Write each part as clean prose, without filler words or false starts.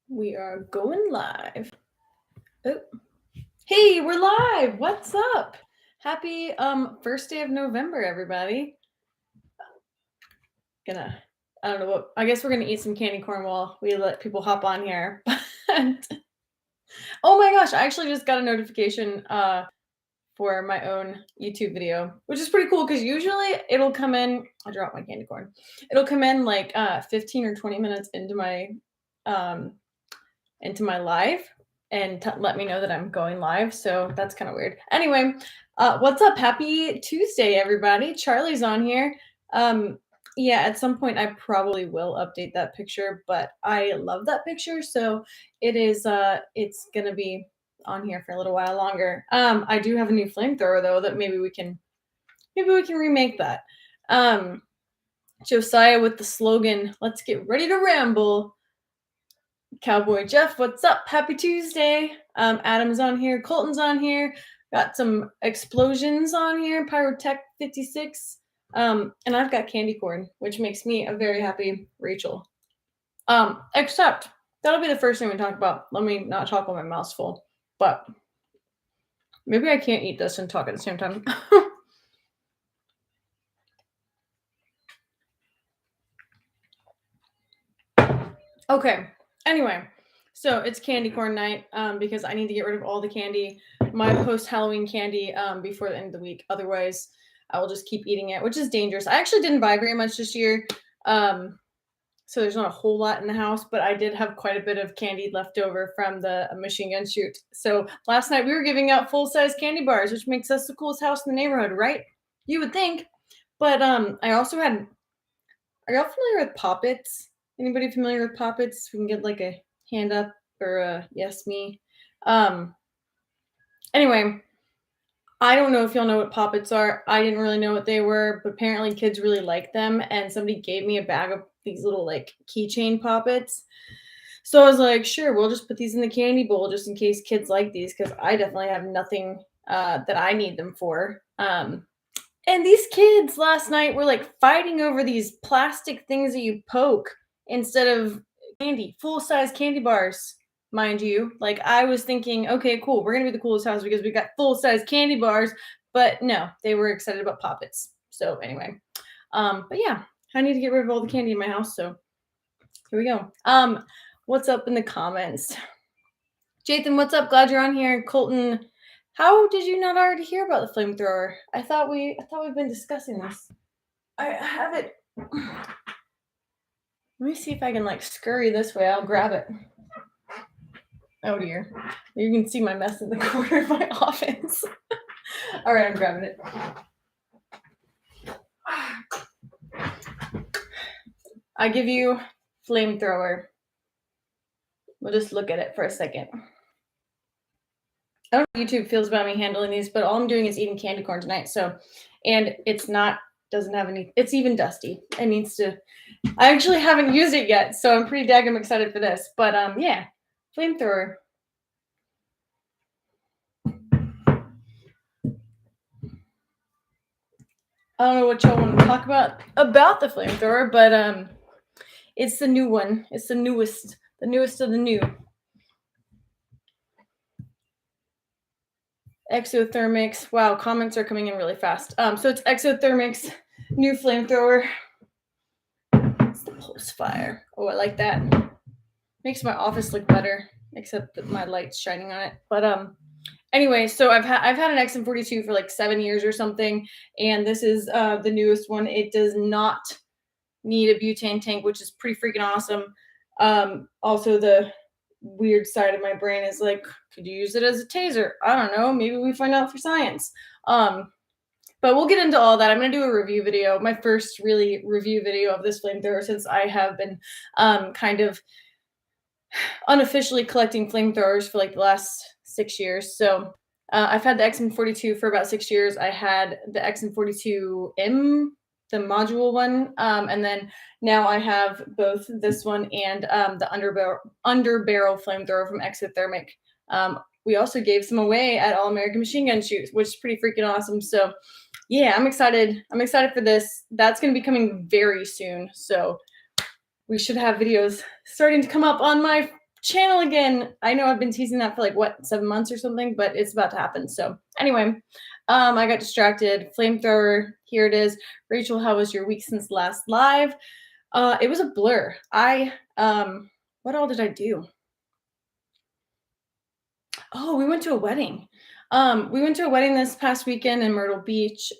We are going live. Oh, hey, we're live. What's up? Happy first day of November, everybody. I don't know what. I guess we're gonna eat some candy corn while we let people hop on here. But oh my gosh, I actually just got a notification for my own YouTube video, which is pretty cool because usually it'll come in. I dropped my candy corn. It'll come in like 15 or 20 minutes um into my live and let me know that I'm going live. So that's kind of weird. Anyway, what's up? Happy Tuesday, everybody. Charlie's on here. Yeah, at some point I probably will update that picture, but I love that picture, so it's gonna be on here for a little while longer. I do have a new flamethrower though that maybe we can remake that. Josiah with the slogan, "Let's get ready to ramble." Cowboy Jeff, what's up? Happy Tuesday. Adam's on here. Colton's on here. Got some explosions on here. Pyrotech 56. And I've got candy corn, which makes me a very happy Rachel. Except that'll be the first thing we talk about. Let me not talk with my mouth's full. But maybe I can't eat this and talk at the same time. Okay. Anyway, so it's candy corn night because I need to get rid of all the candy, my post-Halloween candy before the end of the week. Otherwise, I will just keep eating it, which is dangerous. I actually didn't buy very much this year, so there's not a whole lot in the house, but I did have quite a bit of candy left over from the machine gun shoot. So last night we were giving out full-size candy bars, which makes us the coolest house in the neighborhood, right? You would think. But I also had. Are y'all familiar with Poppets? Anybody familiar with Poppets? We can get like a hand up or a yes me. Um anyway, I don't know if y'all know what Poppets are. I didn't really know what they were, but apparently kids really like them and somebody gave me a bag of these little like keychain Poppets. So I was like, sure, we'll just put these in the candy bowl just in case kids like these because I definitely have nothing that I need them for. And these kids last night were like fighting over these plastic things that you poke instead of candy, full size candy bars, mind you. Like I was thinking, okay, cool, we're gonna be the coolest house because we got full size candy bars, but no, they were excited about Poppets. So anyway, but yeah, I need to get rid of all the candy in my house. So here we go. What's up in the comments? Jathan, what's up? Glad you're on here. Colton, how did you not already hear about the flamethrower? I thought we've been discussing this. I have it. Let me see if I can like scurry this way. I'll grab it. Oh dear. You can see my mess in the corner of my office. All right, I'm grabbing it. I give you flamethrower. We'll just look at it for a second. I don't know how YouTube feels about me handling these, but all I'm doing is eating candy corn tonight. So, and doesn't have any, it's even dusty. It needs to, I actually haven't used it yet. So I'm pretty daggum excited for this. But yeah, flamethrower. I don't know what y'all want to talk about the flamethrower, but it's the new one. It's the newest of the new. Exothermics. Wow, comments are coming in really fast. So it's Exothermics new flamethrower. It's the pulse fire. Oh, I like that. Makes my office look better, except that my light's shining on it. But anyway, so I've had an XM42 for like 7 years or something, and this is the newest one. It does not need a butane tank, which is pretty freaking awesome. Also, the weird side of my brain is like, could you use it as a taser? I don't know. Maybe we find out for science. But we'll get into all that. I'm going to do a review video, my first really review video of this flamethrower since I have been kind of unofficially collecting flamethrowers for like the last 6 years. So I've had the XM42 for about 6 years. I had the XM42M, the module one, and then now I have both this one and the underbarrel flamethrower from Exothermic. We also gave some away at All American Machine Gun Shoots, which is pretty freaking awesome. So yeah, I'm excited. I'm excited for this. That's going to be coming very soon. So we should have videos starting to come up on my channel again. I know I've been teasing that for like what 7 months or something, but it's about to happen. So anyway, I got distracted. Flamethrower, here it is. Rachel, how was your week since last live? It was a blur. What all did I do? Oh, we went to a wedding. We went to a wedding this past weekend in Myrtle Beach.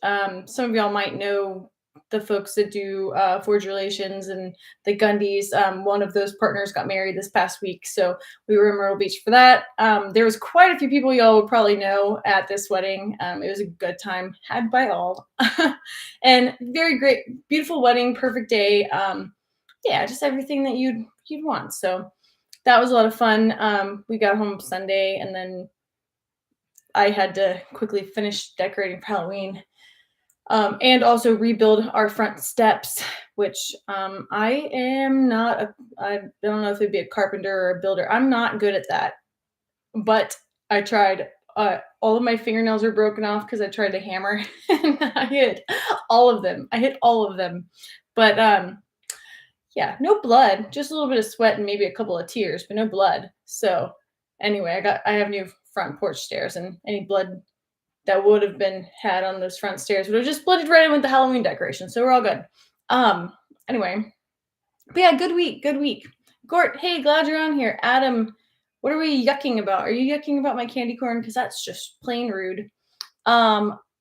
Some of y'all might know the folks that do Forge Relations and the Gundys. One of those partners got married this past week, so we were in Myrtle Beach for that. There was quite a few people y'all would probably know at this wedding. It was a good time had by all, and very great, beautiful wedding, perfect day. Yeah, just everything that you'd want. So that was a lot of fun. We got home Sunday, and then I had to quickly finish decorating for Halloween, and also rebuild our front steps, which I am not. I don't know if it'd be a carpenter or a builder. I'm not good at that, but I tried. All of my fingernails are broken off because I tried to hammer, and I hit all of them. But yeah, no blood, just a little bit of sweat and maybe a couple of tears, but no blood. So anyway, I have new front porch stairs, and any blood that would have been had on those front stairs would have just blended right in with the Halloween decoration. So we're all good. Um, anyway, but yeah, good week, good week. Gort, hey, glad you're on here. Adam, what are we yucking about? Are you yucking about my candy corn? Because that's just plain rude.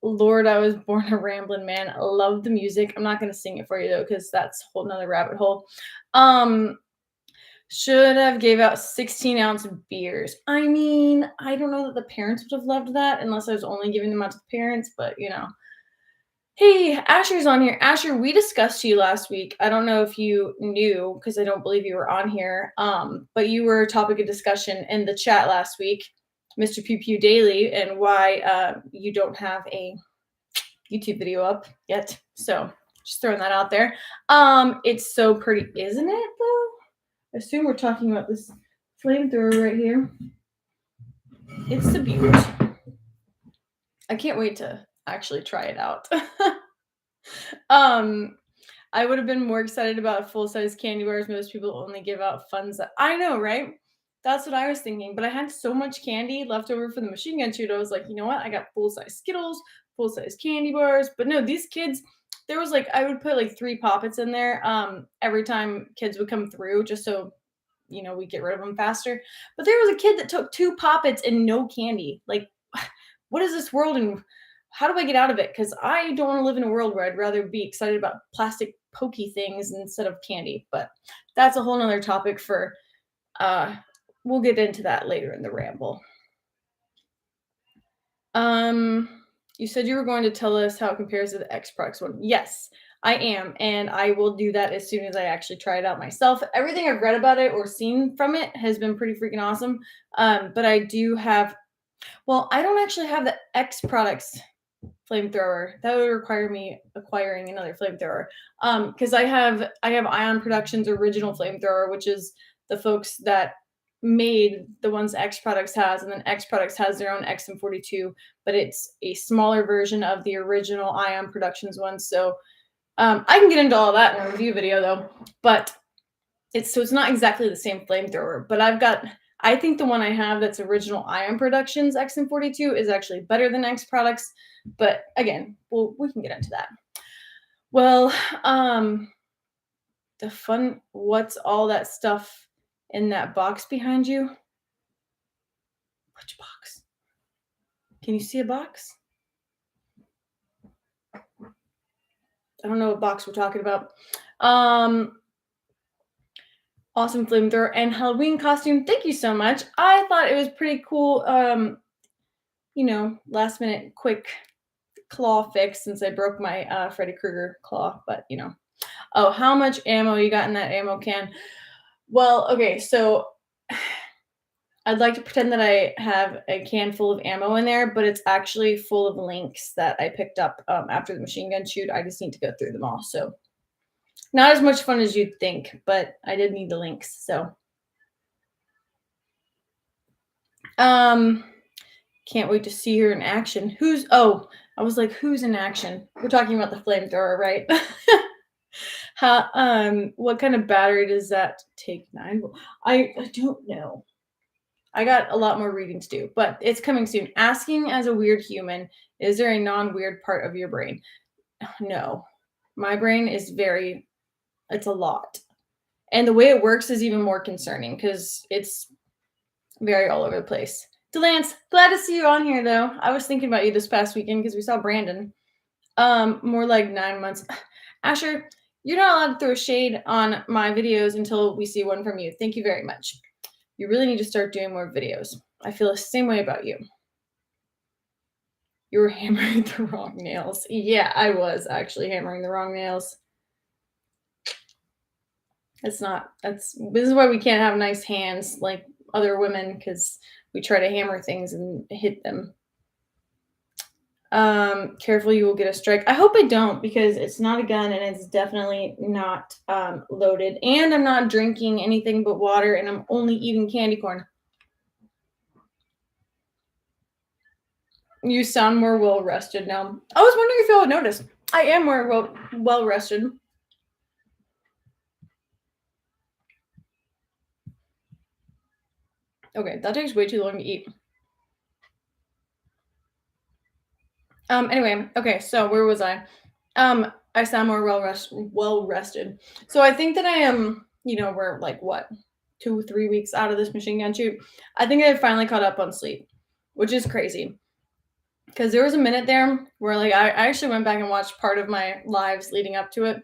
Lord, I was born a rambling man. I love the music. I'm not gonna sing it for you though, because that's a whole nother rabbit hole. Should have gave out 16-ounce beers. I mean, I don't know that the parents would have loved that unless I was only giving them out to the parents, but you know. Hey, Asher's on here. Asher, we discussed you last week. I don't know if you knew because I don't believe you were on here. But you were a topic of discussion in the chat last week, Mr. Pew Pew Daily, and why you don't have a YouTube video up yet. So just throwing that out there. It's so pretty, isn't it though? I assume we're talking about this flamethrower right here. It's a beaut. I can't wait to actually try it out. I would have been more excited about full-size candy bars. Most people only give out funds. I know, right? That's what I was thinking. But I had so much candy left over for the machine gun shoot. I was like, you know what? I got full-size Skittles, full-size candy bars. But no, these kids, there was like, I would put like 3 poppets in there every time kids would come through, just so we get rid of them faster. But there was a kid that took 2 poppets and no candy. Like, what is this world, and how do I get out of it? Because I don't want to live in a world where I'd rather be excited about plastic pokey things instead of candy. But that's a whole nother topic for we'll get into that later in the ramble. You said you were going to tell us how it compares to the Xbox one. Yes, I am, and I will do that as soon as I actually try it out myself. Everything I've read about it or seen from it has been pretty freaking awesome. But I do have, well, I don't actually have the X products flamethrower. That would require me acquiring another flamethrower. Because I have Ion Productions original flamethrower, which is the folks that made the ones X Products has, and then X Products has their own XM42, but it's a smaller version of the original Ion Productions one. So I can get into all that in a review video though, but it's not exactly the same flamethrower. But I think the one I have that's original Ion Productions XM42 is actually better than X Products. But again, we can get into that. Well, the fun, what's all that stuff in that box behind you? Which box? Can you see a box? I don't know what box we're talking about. Awesome flamethrower and Halloween costume. Thank you so much. I thought it was pretty cool. Last minute quick claw fix since I broke my Freddy Krueger claw, but Oh, how much ammo you got in that ammo can? Well, okay, so I'd like to pretend that I have a can full of ammo in there, but it's actually full of links that I picked up after the machine gun shoot. I just need to go through them all. So not as much fun as you'd think, but I did need the links. So can't wait to see her in action. I was like, who's in action? We're talking about the flamethrower, right? What kind of battery does that take? 9 I don't know. I got a lot more reading to do, but it's coming soon. Asking as a weird human, is there a non-weird part of your brain? No. My brain is it's a lot. And the way it works is even more concerning because it's very all over the place. Delance, glad to see you on here though. I was thinking about you this past weekend because we saw Brandon. More like 9 months. Asher, you're not allowed to throw shade on my videos until we see one from you. Thank you very much. You really need to start doing more videos. I feel the same way about you. You were hammering the wrong nails. Yeah, I was actually hammering the wrong nails. This is why we can't have nice hands like other women because we try to hammer things and hit them. Careful, you will get a strike. I hope I don't because it's not a gun and it's definitely not loaded. And I'm not drinking anything but water and I'm only eating candy corn. You sound more well rested now. I was wondering if y'all would notice. I am more well rested. Okay, that takes way too long to eat. Anyway, okay, so where was I? I sound more well rested. So I think that I am, we're like what, 2, 3 weeks out of this machine gun shoot. I think I finally caught up on sleep, which is crazy. Because there was a minute there where like I actually went back and watched part of my lives leading up to it.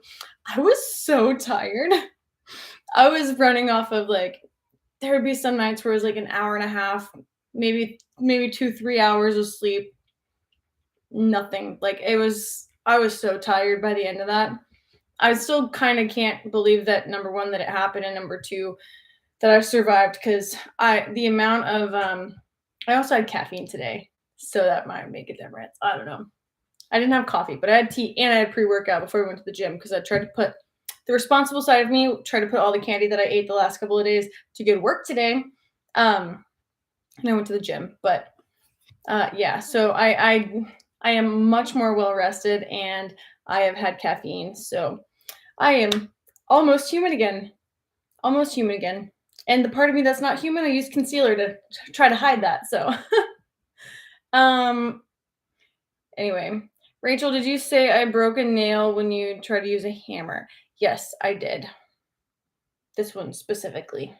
I was so tired. I was running off of like there would be some nights where it was like an hour and a half, maybe 2, 3 hours of sleep. Nothing. Like I was so tired by the end of that. I still kind of can't believe that number one that it happened and number two that I survived because the amount of I also had caffeine today, so that might make a difference. I don't know. I didn't have coffee, but I had tea and I had pre-workout before we went to the gym because I tried to put the responsible side of me, tried to put all the candy that I ate the last couple of days to good work today. And I went to the gym, but yeah, so I am much more well rested and I have had caffeine, so I am almost human again. Almost human again. And the part of me that's not human, I use concealer to try to hide that. So, um, anyway, Rachel, did you say I broke a nail when you tried to use a hammer? Yes, I did. This one specifically,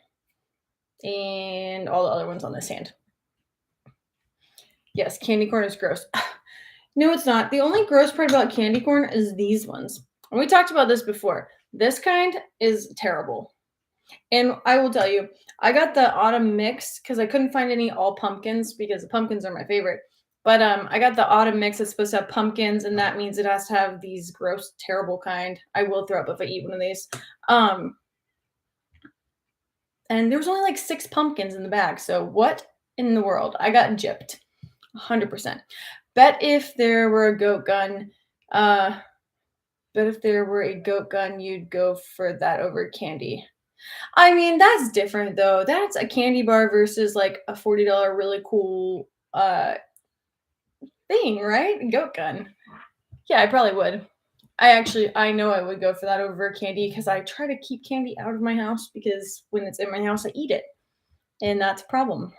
and all the other ones on this hand. Yes, candy corn is gross. No, it's not. The only gross part about candy corn is these ones. And we talked about this before. This kind is terrible. And I will tell you, I got the autumn mix because I couldn't find any all pumpkins because the pumpkins are my favorite. But I got the autumn mix that's supposed to have pumpkins, and that means it has to have these gross, terrible kind. I will throw up if I eat one of these. And there was only like 6 pumpkins in the bag. So what in the world? I got gypped. 100%. Bet if there were a goat gun, you'd go for that over candy. I mean, that's different though. That's a candy bar versus like a $40 really cool thing, right? Goat gun. Yeah, I probably would. I know I would go for that over candy because I try to keep candy out of my house because when it's in my house, I eat it. And that's a problem.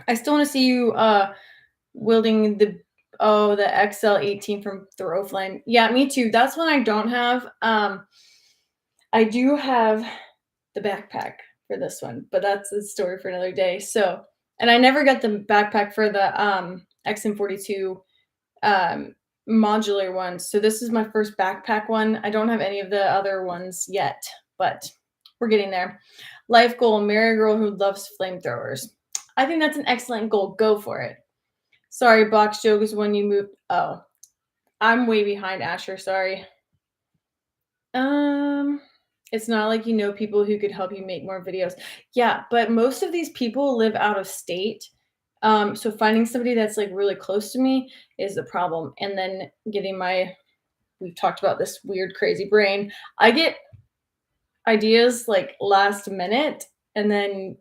I still want to see you wielding the XL18 from Throwflame. Yeah, me too. That's one I don't have. I do have the backpack for this one, but that's a story for another day. So, and I never got the backpack for the XM42 modular one. So this is my first backpack one. I don't have any of the other ones yet, but we're getting there. Life goal: marry a girl who loves flamethrowers. I think that's an excellent goal. Go for it. Sorry, box joke is when you move. Oh, I'm way behind Asher. Sorry. It's not like you know people who could help you make more videos. Yeah, but most of these people live out of state. So finding somebody that's like really close to me is the problem. And then getting we've talked about this weird, crazy brain. I get ideas like last minute and then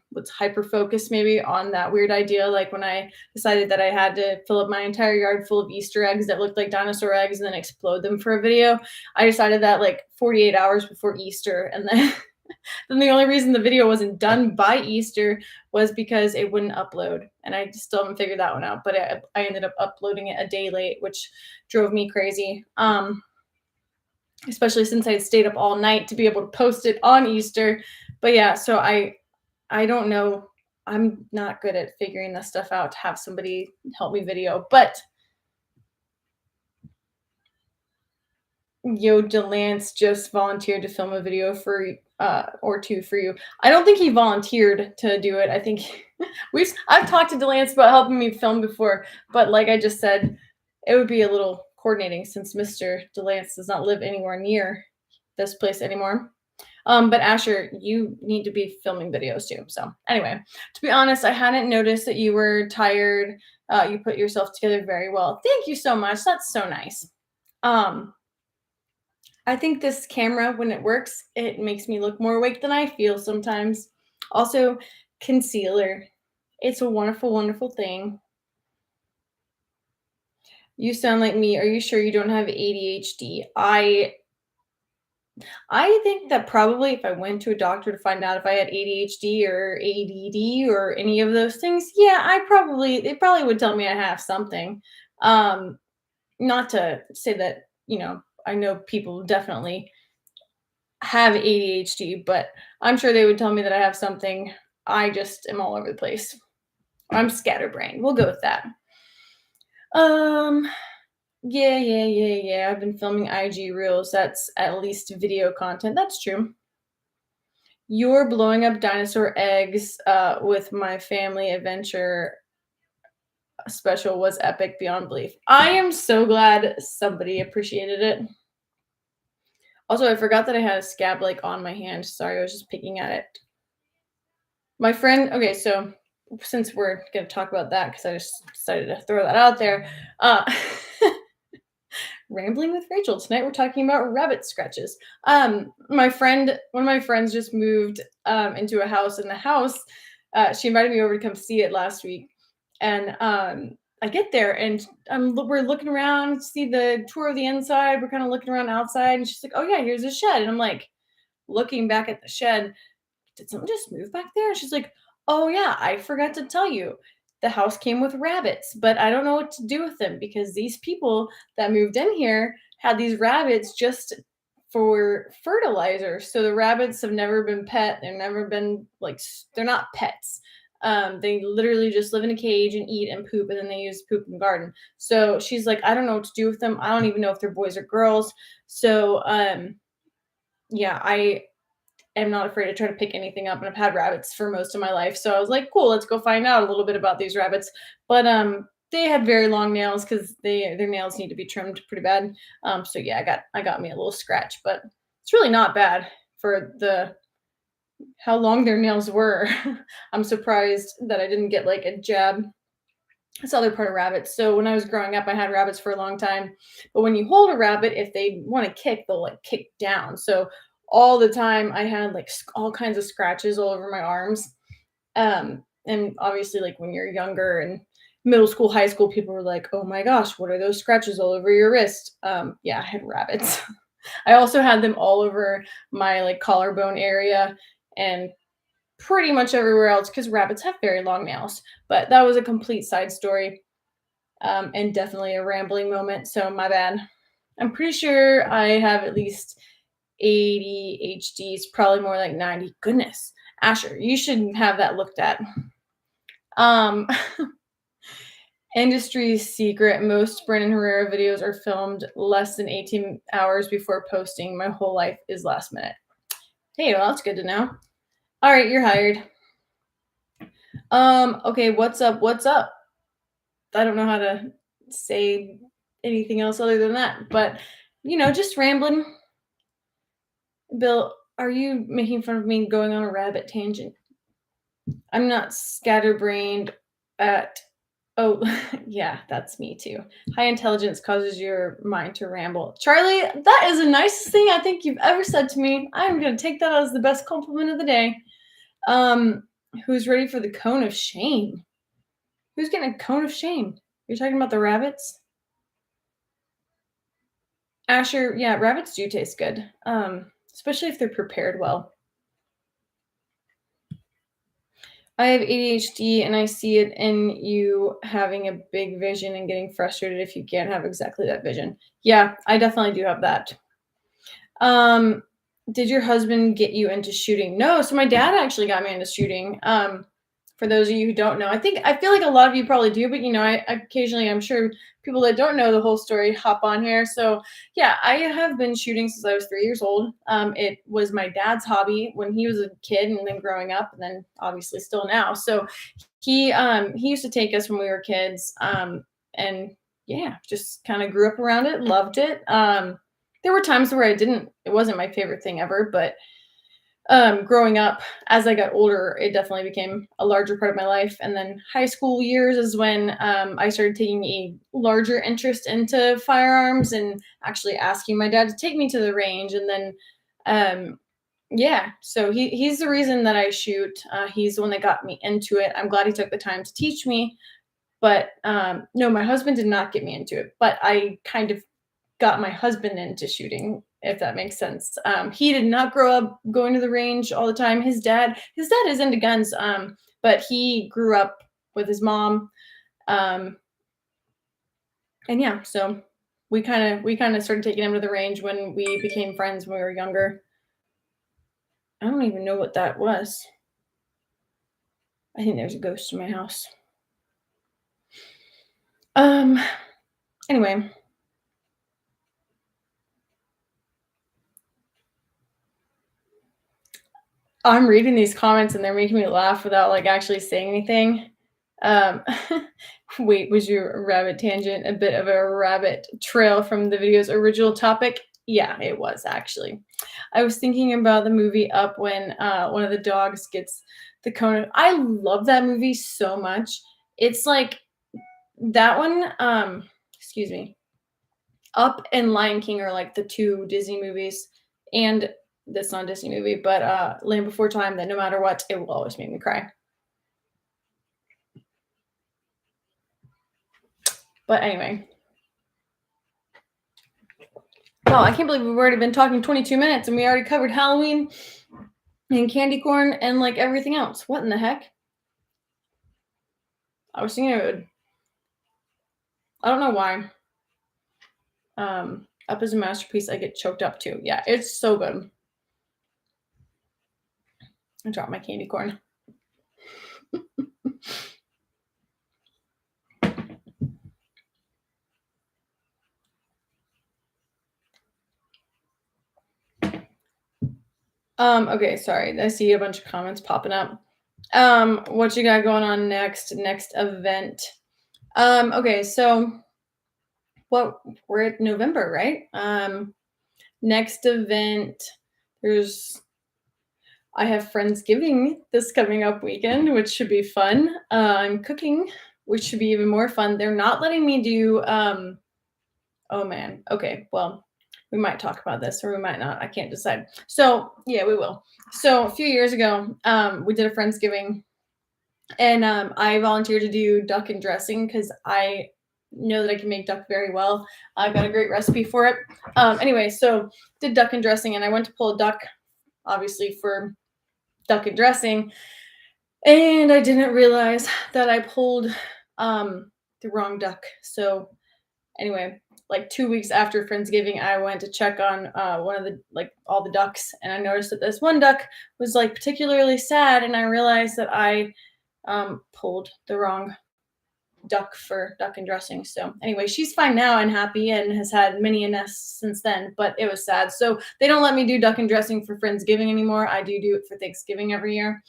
what's hyper focused maybe on that weird idea, like when I decided that I had to fill up my entire yard full of Easter eggs that looked like dinosaur eggs and then explode them for a video. I decided that like 48 hours before Easter, and then then the only reason the video wasn't done by Easter was because it wouldn't upload. And I still haven't figured that one out. But I ended up uploading it a day late, which drove me crazy. Especially since I stayed up all night to be able to post it on Easter. But yeah, so I don't know. I'm not good at figuring this stuff out to have somebody help me video. But Yo Delance just volunteered to film a video for or two for you. I don't think he volunteered to do it. I think I've talked to Delance about helping me film before, but like I just said, it would be a little coordinating since Mr. Delance does not live anywhere near this place anymore. But Asher, you need to be filming videos too. So anyway, to be honest, I hadn't noticed that you were tired. You put yourself together very well. Thank you so much. That's so nice. Um, I think this camera, when it works, it makes me look more awake than I feel sometimes. Also, concealer. It's a wonderful, wonderful thing. You sound like me. Are you sure you don't have ADHD? I think that probably if I went to a doctor to find out if I had ADHD or ADD or any of those things, yeah, they probably would tell me I have something. Um, Not to say that, I know people definitely have ADHD, but I'm sure they would tell me that I have something. I just am all over the place. I'm scatterbrained. We'll go with that. Um, yeah. I've been filming IG reels. That's at least video content. That's true. You're blowing up dinosaur eggs with my family adventure special was epic beyond belief. I am so glad somebody appreciated it. Also, I forgot that I had a scab like on my hand. Sorry, I was just picking at it. My friend, okay, so since we're going to talk about that, because I just decided to throw that out there, rambling with Rachel. Tonight we're talking about rabbit scratches. One of my friends just moved into a house. In the house, she invited me over to come see it last week, and I get there and we're looking around, see the tour of the inside. We're kind of looking around outside, and she's like, "Oh yeah, here's a shed," and I'm like, looking back at the shed. Did someone just move back there? And she's like, "Oh yeah, I forgot to tell you. The house came with rabbits, but I don't know what to do with them because these people that moved in here had these rabbits just for fertilizer. So the rabbits have never been pet. They've never been they're not pets. They literally just live in a cage and eat and poop, and then they use poop in the garden." So she's like, "I don't know what to do with them. I don't even know if they're boys or girls." So yeah, I am not afraid to try to pick anything up, and I've had rabbits for most of my life. So I was like, cool, let's go find out a little bit about these rabbits. But they had very long nails because their nails need to be trimmed pretty bad. So yeah, I got me a little scratch, but it's really not bad for the how long their nails were. I'm surprised that I didn't get like a jab. That's the other part of rabbits. So when I was growing up, I had rabbits for a long time. But when you hold a rabbit, if they want to kick, they'll like kick down. So all the time, I had like all kinds of scratches all over my arms. And obviously, like when you're younger and middle school, high school, people were like, "Oh my gosh, what are those scratches all over your wrist?" Yeah, I had rabbits. I also had them all over my like collarbone area and pretty much everywhere else because rabbits have very long nails. But that was a complete side story, and definitely a rambling moment. So my bad. I'm pretty sure I have at least ADHD. It's probably more like 90. Goodness, Asher, you should have that looked at. Um, Industry secret: most Brennan Herrera videos are filmed less than 18 hours before posting. My whole life is last minute. Hey, well, that's good to know. All right, you're hired. Okay, what's up? What's up? I don't know how to say anything else other than that, but just rambling. Bill, are you making fun of me going on a rabbit tangent? I'm not scatterbrained at Oh, yeah, that's me too. High intelligence causes your mind to ramble. Charlie, that is the nicest thing I think you've ever said to me. I'm gonna take that as the best compliment of the day. Um, who's ready for the cone of shame? Who's getting a cone of shame? You're talking about the rabbits? Asher, yeah, rabbits do taste good. Especially if they're prepared well. I have ADHD and I see it in you having a big vision and getting frustrated if you can't have exactly that vision. Yeah, I definitely do have that. Um, did your husband get you into shooting? No, so my dad actually got me into shooting. For those of you who don't know, I feel like a lot of you probably do, but I occasionally, I'm sure people that don't know the whole story hop on here. So yeah, I have been shooting since I was 3 years old. It was my dad's hobby when he was a kid, and then growing up, and then obviously still now. So he used to take us when we were kids, and yeah, just kind of grew up around it, loved it. There were times where it wasn't my favorite thing ever, but growing up, as I got older, it definitely became a larger part of my life. And then high school years is when I started taking a larger interest into firearms and actually asking my dad to take me to the range. And then, yeah, so he's the reason that I shoot. He's the one that got me into it. I'm glad he took the time to teach me. But no, my husband did not get me into it, but I kind of got my husband into shooting, if that makes sense. He did not grow up going to the range all the time. His dad is into guns, but he grew up with his mom, um, and yeah, so we kind of started taking him to the range when we became friends when we were younger. I don't even know what that was. I think there's a ghost in my house. Um. Anyway, I'm reading these comments and they're making me laugh without like actually saying anything. Um, wait, was your rabbit tangent a bit of a rabbit trail from the video's original topic? Yeah, it was actually. I was thinking about the movie Up when one of the dogs gets the cone. I love that movie so much. It's like that one. Excuse me. Up and Lion King are like the two Disney movies, and this not a Disney movie, but Land Before Time. That no matter what, it will always make me cry. But anyway, oh, I can't believe we've already been talking 22 minutes and we already covered Halloween and candy corn and like everything else. What in the heck? I was thinking it would. I don't know why. Up is a masterpiece. I get choked up too. Yeah, it's so good. I dropped my candy corn. Okay, sorry. I see a bunch of comments popping up. What you got going on next? Next event. Okay, so we're at November, right? Next event, I have Friendsgiving this coming up weekend, which should be fun. I'm cooking, which should be even more fun. They're not letting me do oh man. Okay, well, we might talk about this or we might not. I can't decide. So yeah, we will. So a few years ago, we did a Friendsgiving, and I volunteered to do duck and dressing because I know that I can make duck very well. I've got a great recipe for it. Anyway, so did duck and dressing, and I went to pull a duck, obviously for duck and dressing, and I didn't realize that I pulled the wrong duck. So anyway, like 2 weeks after Friendsgiving, I went to check on one of the like all the ducks, and I noticed that this one duck was like particularly sad, and I realized that I pulled the wrong duck for duck and dressing. So anyway, she's fine now and happy and has had many a nest since then, but it was sad. So they don't let me do duck and dressing for Friendsgiving anymore. I do it for Thanksgiving every year.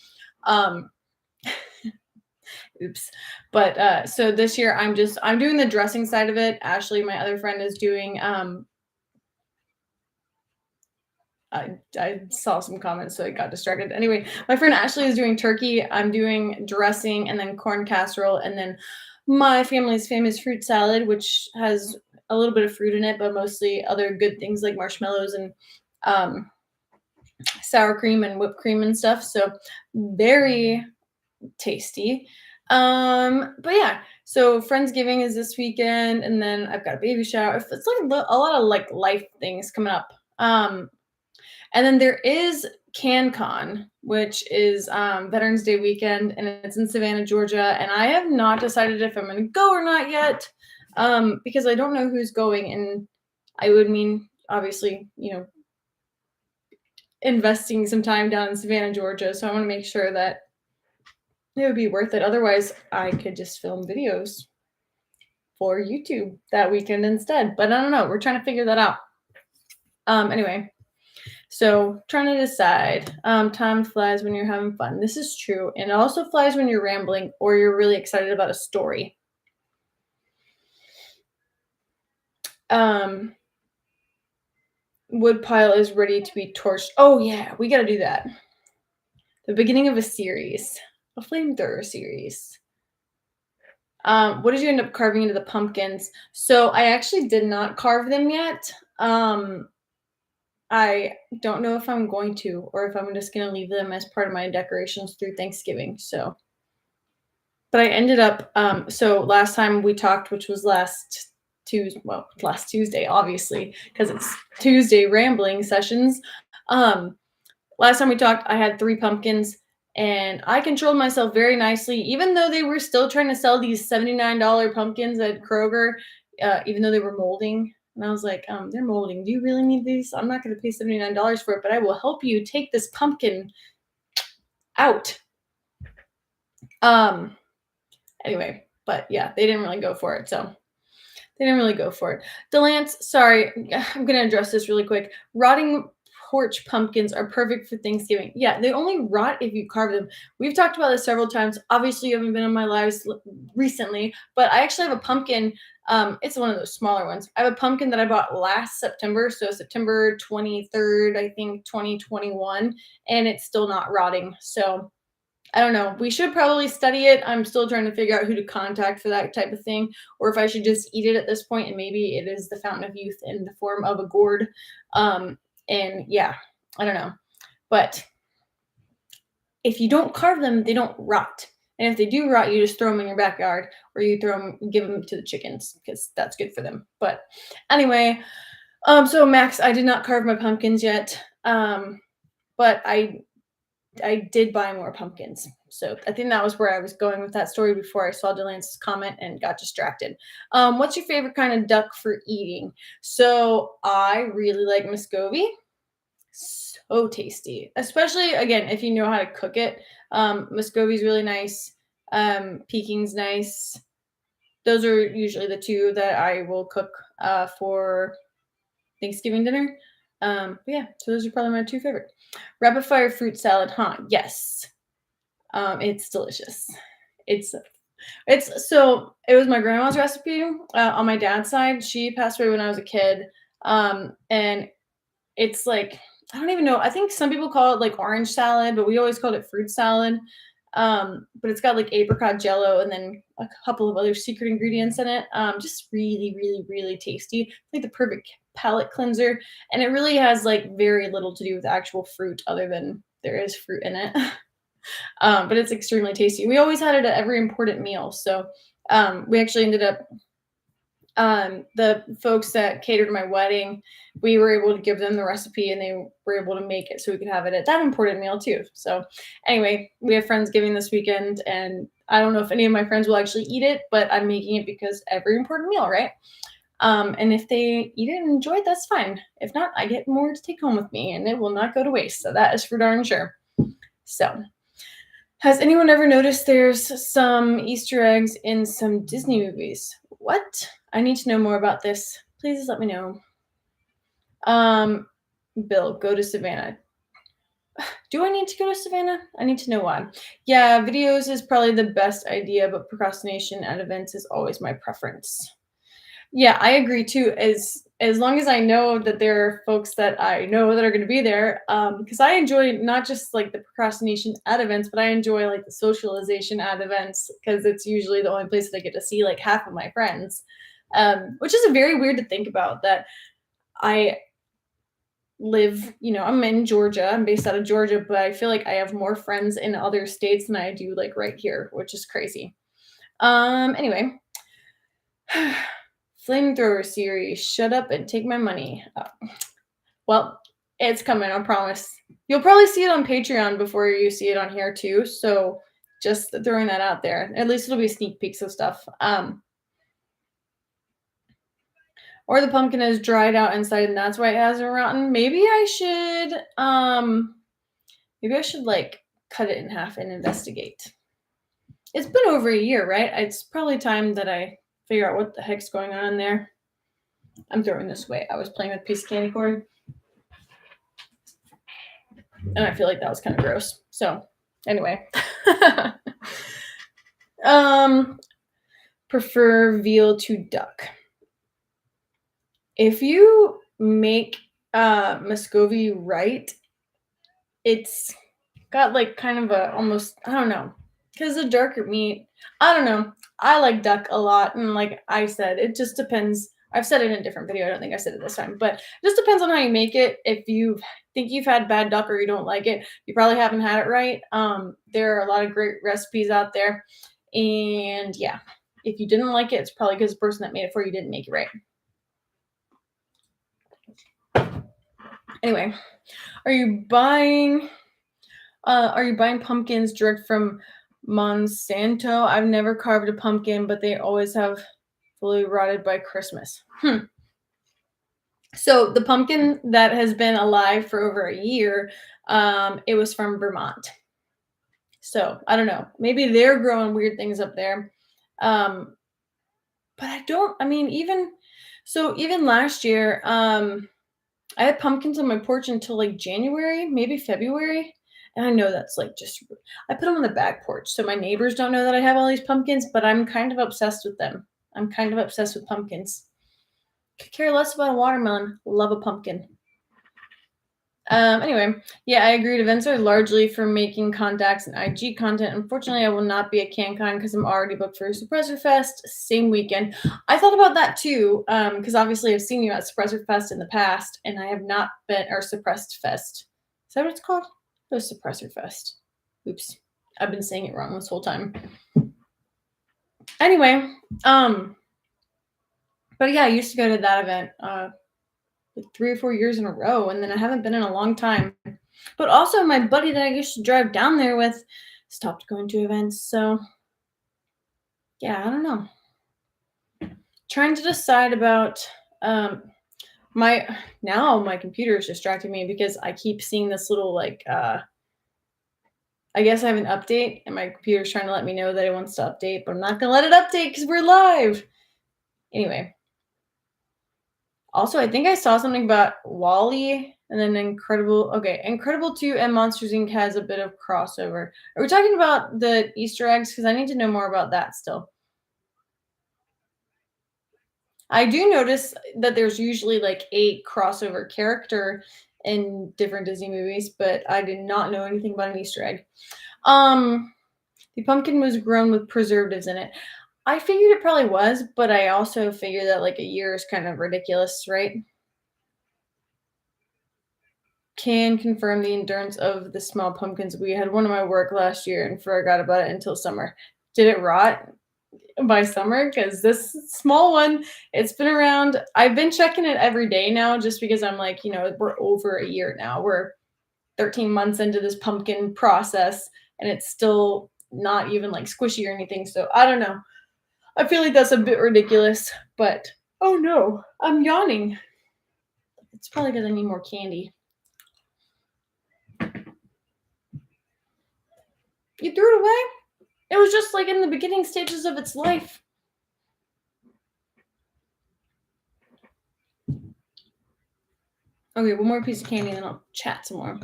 Oops. But so this year I'm doing the dressing side of it. Ashley, my other friend, is doing I saw some comments, so I got distracted. Anyway, my friend Ashley is doing turkey. I'm doing dressing and then corn casserole, and then my family's famous fruit salad, which has a little bit of fruit in it, but mostly other good things like marshmallows and um, sour cream and whipped cream and stuff. So very tasty. But yeah, so Friendsgiving is this weekend, and then I've got a baby shower. It's like a lot of like life things coming up. And then there is CanCon, which is Veterans Day weekend, and it's in Savannah, Georgia. And I have not decided if I'm going to go or not yet, because I don't know who's going. And I would mean, obviously, investing some time down in Savannah, Georgia. So I want to make sure that it would be worth it. Otherwise, I could just film videos for YouTube that weekend instead. But I don't know. We're trying to figure that out. Anyway. So trying to decide. Time flies when you're having fun. This is true. And it also flies when you're rambling or you're really excited about a story. Wood pile is ready to be torched. Oh yeah, we gotta do that. The beginning of a series. A flamethrower series. What did you end up carving into the pumpkins? So I actually did not carve them yet. I don't know if I'm going to, or if I'm just going to leave them as part of my decorations through Thanksgiving. So, but I ended up, so last time we talked, which was last Tuesday, obviously, because it's Tuesday rambling sessions. Last time we talked, I had 3 pumpkins and I controlled myself very nicely, even though they were still trying to sell these $79 pumpkins at Kroger, even though they were molding. And I was like, they're molding. Do you really need these? I'm not going to pay $79 for it, but I will help you take this pumpkin out. Anyway, but yeah, they didn't really go for it. So they didn't really go for it. Delance, sorry, I'm going to address this really quick. Rotting porch pumpkins are perfect for Thanksgiving. Yeah, they only rot if you carve them. We've talked about this several times. Obviously, you haven't been on my lives recently, but I actually have a pumpkin. It's one of those smaller ones. I have a pumpkin that I bought last September, so September 23rd, I think, 2021, and it's still not rotting. So I don't know. We should probably study it. I'm still trying to figure out who to contact for that type of thing, or if I should just eat it at this point, and maybe it is the fountain of youth in the form of a gourd. And yeah, I don't know. But if you don't carve them, they don't rot. And if they do rot, you just throw them in your backyard, or you give them to the chickens because that's good for them. But anyway, so Max, I did not carve my pumpkins yet, but I did buy more pumpkins. So I think that was where I was going with that story before I saw Delance's comment and got distracted. What's your favorite kind of duck for eating? So I really like Muscovy. So tasty, especially again if you know how to cook it. Muscovy's really nice. Peking's nice. Those are usually the 2 that I will cook for Thanksgiving dinner. But yeah, so those are probably my 2 favorite. Rapid fire fruit salad, huh? Yes. It's delicious. It's so it was my grandma's recipe on my dad's side. She passed away when I was a kid. And it's like, I don't even know. I think some people call it like orange salad, but we always called it fruit salad. But it's got like apricot jello and then a couple of other secret ingredients in it. Just really, really, really tasty. Like the perfect palate cleanser. And it really has like very little to do with actual fruit other than there is fruit in it. But it's extremely tasty. We always had it at every important meal. So we actually ended up, the folks that catered my wedding, we were able to give them the recipe and they were able to make it so we could have it at that important meal too. So anyway, we have Friendsgiving this weekend and I don't know if any of my friends will actually eat it, but I'm making it because every important meal, right? And if they eat it and enjoy it, that's fine. If not, I get more to take home with me and it will not go to waste. So that is for darn sure. So has anyone ever noticed there's some Easter eggs in some Disney movies? What? I need to know more about this. Please let me know. Bill, go to Savannah. Do I need to go to Savannah? I need to know why. Yeah, videos is probably the best idea, but procrastination at events is always my preference. Yeah, I agree too. As long as I know that there are folks that I know that are going to be there, because I enjoy not just like the procrastination at events, but I enjoy like the socialization at events because it's usually the only place that I get to see like half of my friends, which is very weird to think about. That I live, I'm in Georgia. I'm based out of Georgia, but I feel like I have more friends in other states than I do like right here, which is crazy. Anyway, flamethrower series. Shut up and take my money. Well, it's coming. I promise. You'll probably see it on Patreon before you see it on here too. So just throwing that out there. At least it'll be sneak peeks of stuff. Or the pumpkin is dried out inside and that's why it hasn't rotten. Maybe I should like cut it in half and investigate. It's been over a year, right? It's probably time that I figure out what the heck's going on in there. I'm throwing this away. I was playing with a piece of candy corn. And I feel like that was kind of gross. So anyway. Prefer veal to duck. If you make Muscovy right, it's got like kind of a almost, I don't know, because the darker meat, I don't know. I like duck a lot, and like I said, it just depends. I've said it in a different video. I don't think I said it this time, but it just depends on how you make it. If you think you've had bad duck or you don't like it, you probably haven't had it right. There are a lot of great recipes out there, and yeah, if you didn't like it, it's probably because the person that made it for you didn't make it right. Anyway, are you buying pumpkins direct from Monsanto? I've never carved a pumpkin, but they always have fully rotted by Christmas. So the pumpkin that has been alive for over a year, it was from Vermont. So I don't know. Maybe they're growing weird things up there. But even last year, I had pumpkins on my porch until like January, maybe February. And I know that's like just, I put them on the back porch. So my neighbors don't know that I have all these pumpkins, but I'm kind of obsessed with them. I'm kind of obsessed with pumpkins. Could care less about a watermelon. Love a pumpkin. Anyway, yeah, I agreed. Events are largely for making contacts and IG content. Unfortunately, I will not be at CanCon because I'm already booked for Suppressor Fest same weekend. I thought about that too, because obviously I've seen you at Suppressor Fest in the past, and I have not been, or Suppressed Fest. Is that what it's called? It was Suppressor Fest. Oops, I've been saying it wrong this whole time. Anyway, but yeah, I used to go to that event like 3 or 4 years in a row, and then I haven't been in a long time. But also, my buddy that I used to drive down there with stopped going to events. So, yeah, I don't know. Trying to decide about my computer is distracting me because I keep seeing this little like I guess I have an update, and my computer's trying to let me know that it wants to update, but I'm not gonna let it update because we're live. Anyway. Also, I think I saw something about Wally and then Incredible. Okay, Incredible 2 and Monsters Inc. has a bit of crossover. Are we talking about the Easter eggs? Because I need to know more about that still. I do notice that there's usually like a crossover character in different Disney movies, but I did not know anything about an Easter egg. The pumpkin was grown with preservatives in it. I figured it probably was, but I also figured that like a year is kind of ridiculous, right? Can confirm the endurance of the small pumpkins. We had one of my work last year and forgot about it until summer. Did it rot by summer? Because this small one, it's been around. I've been checking it every day now just because I'm like, we're over a year now. We're 13 months into this pumpkin process and it's still not even like squishy or anything. So I don't know. I feel like that's a bit ridiculous, but oh no, I'm yawning. It's probably because I need more candy. You threw it away? It was just like in the beginning stages of its life. Okay, one more piece of candy and then I'll chat some more.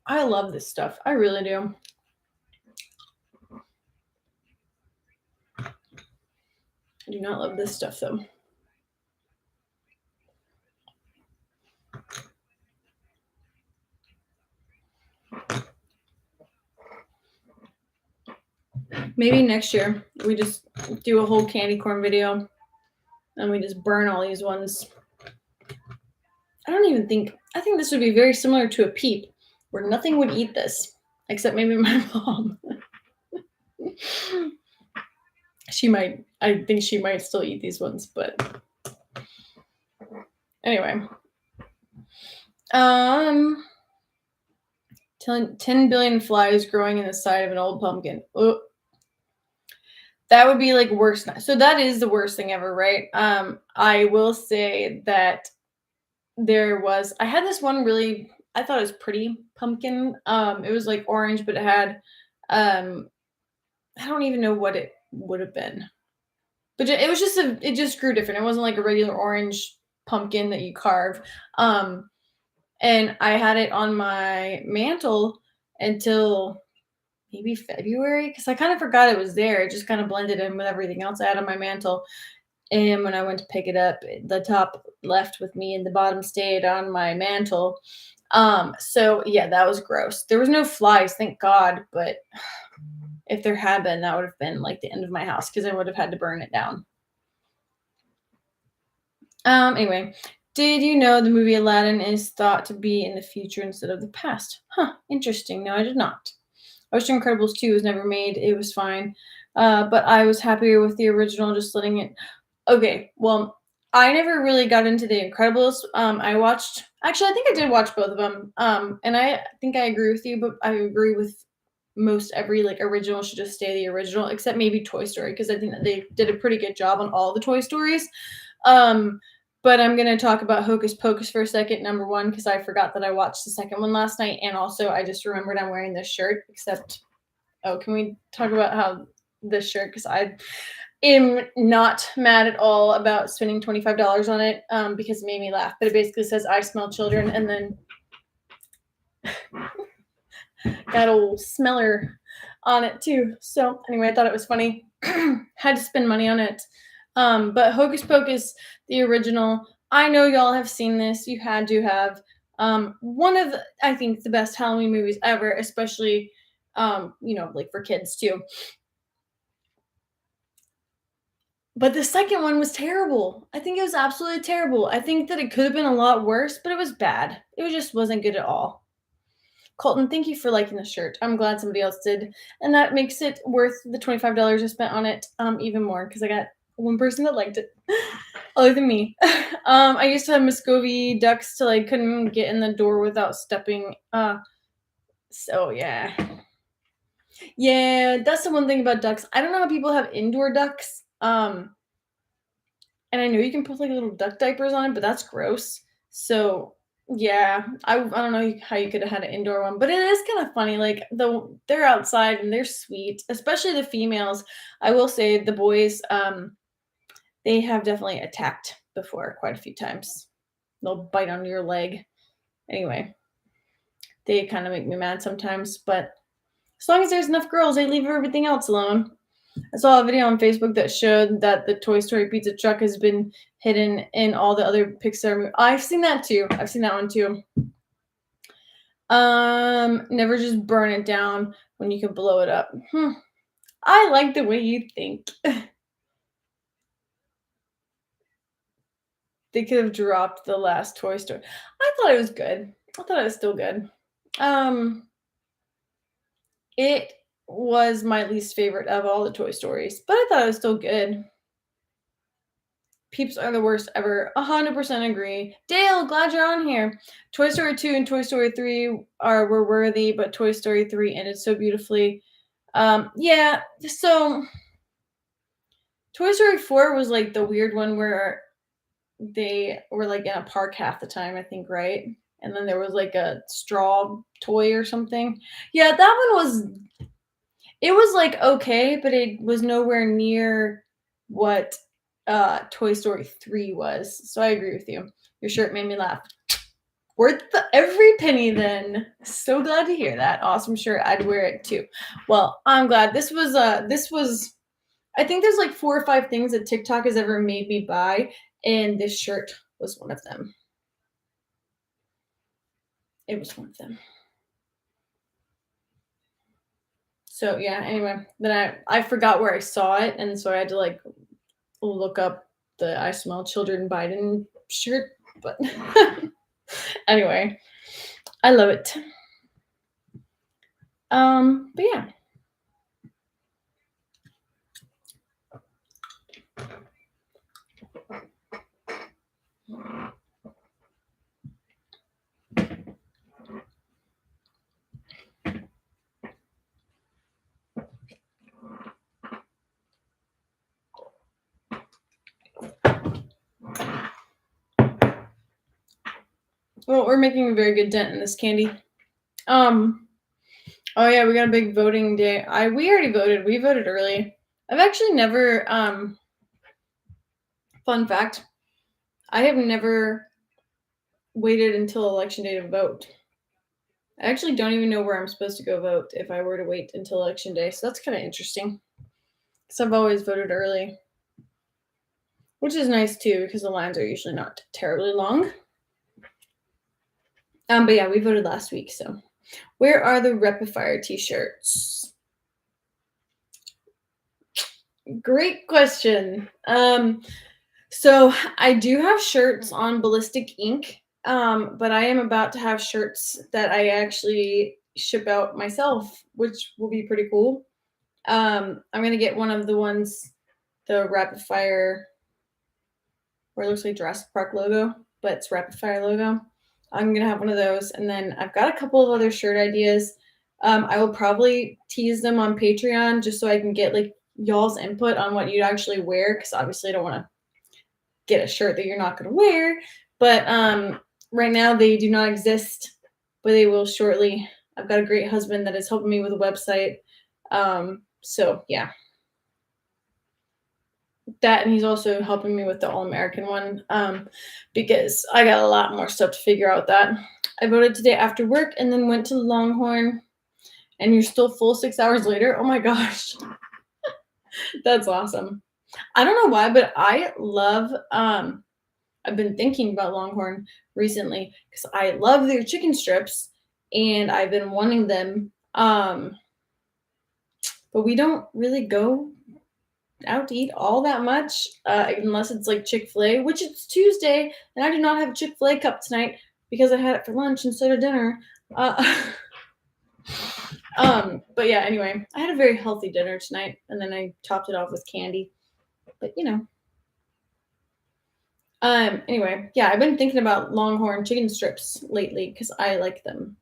I love this stuff. I really do. I do not love this stuff though. Maybe next year we just do a whole candy corn video and we just burn all these ones. I think this would be very similar to a Peep, where nothing would eat this except maybe my mom. I think she might still eat these ones, but anyway. 10 billion flies growing in the side of an old pumpkin. Oh, that would be like worst. So that is the worst thing ever, right? I will say that I had this one really, I thought it was pretty pumpkin. It was like orange, but it had, I don't even know what it would have been, but it was just it just grew different. It wasn't like a regular orange pumpkin that you carve. And I had it on my mantle until maybe February because I kind of forgot it was there. It just kind of blended in with everything else I had on my mantle. And when I went to pick it up, the top left with me and the bottom stayed on my mantle. So yeah, that was gross. There was no flies, thank God, but if there had been, that would have been like the end of my house because I would have had to burn it down. Anyway, did you know the movie Aladdin is thought to be in the future instead of the past? Huh, interesting. No, I did not. Ocean Incredibles 2 was never made. It was fine. But I was happier with the original, just letting it. Okay, well, I never really got into the Incredibles. Actually, I think I did watch both of them. And I think I agree with you, but I agree with most every like original should just stay the original, except maybe Toy Story, because I think that they did a pretty good job on all the Toy Stories. But I'm gonna talk about Hocus Pocus for a second, number one, because I forgot that I watched the second one last night, and also I just remembered I'm wearing this shirt. Can we talk about how this shirt? Because I am not mad at all about spending $25 on it, because it made me laugh. But it basically says "I smell children," and then got old smeller on it too. So anyway, I thought it was funny. Had to spend money on it. But Hocus Pocus, the original, I know y'all have seen this. You had to have. One of I think the best Halloween movies ever, especially like for kids too. But the second one was terrible. I think it was absolutely terrible. I think that it could have been a lot worse, but it was bad. It just wasn't good at all. Colton, thank you for liking the shirt. I'm glad somebody else did. And that makes it worth the $25 I spent on it even more because I got one person that liked it other than me. I used to have Muscovy ducks till I couldn't get in the door without stepping. So yeah. Yeah, that's the one thing about ducks. I don't know how people have indoor ducks. And I know you can put like little duck diapers on it, but that's gross. So yeah, I don't know how you could have had an indoor one, but it is kind of funny. Like they're outside and they're sweet, especially the females. I will say the boys, they have definitely attacked before quite a few times. They'll bite on your leg. Anyway, they kind of make me mad sometimes, but as long as there's enough girls, they leave everything else alone. I saw a video on Facebook that showed that the Toy Story pizza truck has been hidden in all the other Pixar movies. I've seen that too. I've seen that one too. Never just burn it down when you can blow it up. I like the way you think. They could have dropped the last Toy Story. I thought it was good. I thought it was still good. It was my least favorite of all the Toy Stories, but I thought it was still good. Peeps are the worst ever. 100% agree. Dale, glad you're on here. Toy Story 2 and Toy Story 3 were worthy, but Toy Story 3 ended so beautifully. Yeah, so Toy Story 4 was like the weird one where they were like in a park half the time, I think, right? And then there was like a straw toy or something. Yeah, that one was like okay, but it was nowhere near what Toy Story 3 was. So I agree with you. Your shirt made me laugh. Worth every penny then. So glad to hear that. Awesome shirt. I'd wear it too. Well, I'm glad. This was I think there's like 4 or 5 things that TikTok has ever made me buy, and this shirt was one of them. It was one of them. So yeah, anyway, then I forgot where I saw it, and so I had to like look up the I Smell Children Biden shirt. But anyway, I love it. But yeah. Well, we're making a very good dent in this candy. Oh yeah, we got a big voting day. We already voted. We voted early. I've actually never fun fact, I have never waited until election day to vote. I actually don't even know where I'm supposed to go vote if I were to wait until election day. So that's kind of interesting. Because I've always voted early. Which is nice too, because the lines are usually not terribly long. But yeah, we voted last week, so where are the Repifier t-shirts? Great question. So I do have shirts on Ballistic Ink, but I am about to have shirts that I actually ship out myself, which will be pretty cool. I'm gonna get one of the ones, the Rapid Fire, where it looks like Jurassic Park logo, but it's Rapid Fire logo. I'm gonna have one of those, and then I've got a couple of other shirt ideas. I will probably tease them on Patreon just so I can get like y'all's input on what you'd actually wear, because obviously I don't want to get a shirt that you're not going to wear. But right now they do not exist, but they will shortly. I've got a great husband that is helping me with a website. So yeah, that, and he's also helping me with the All American one, because I got a lot more stuff to figure out with that. I voted today after work and then went to Longhorn, and you're still full 6 hours later. Oh my gosh. That's awesome. I don't know why, but I love I've been thinking about Longhorn recently because I love their chicken strips and I've been wanting them. But we don't really go out to eat all that much unless it's like Chick-fil-A, which it's Tuesday, and I do not have a Chick-fil-A cup tonight because I had it for lunch instead of dinner. But yeah, anyway, I had a very healthy dinner tonight, and then I topped it off with candy. But you know. Anyway, yeah, I've been thinking about Longhorn chicken strips lately because I like them.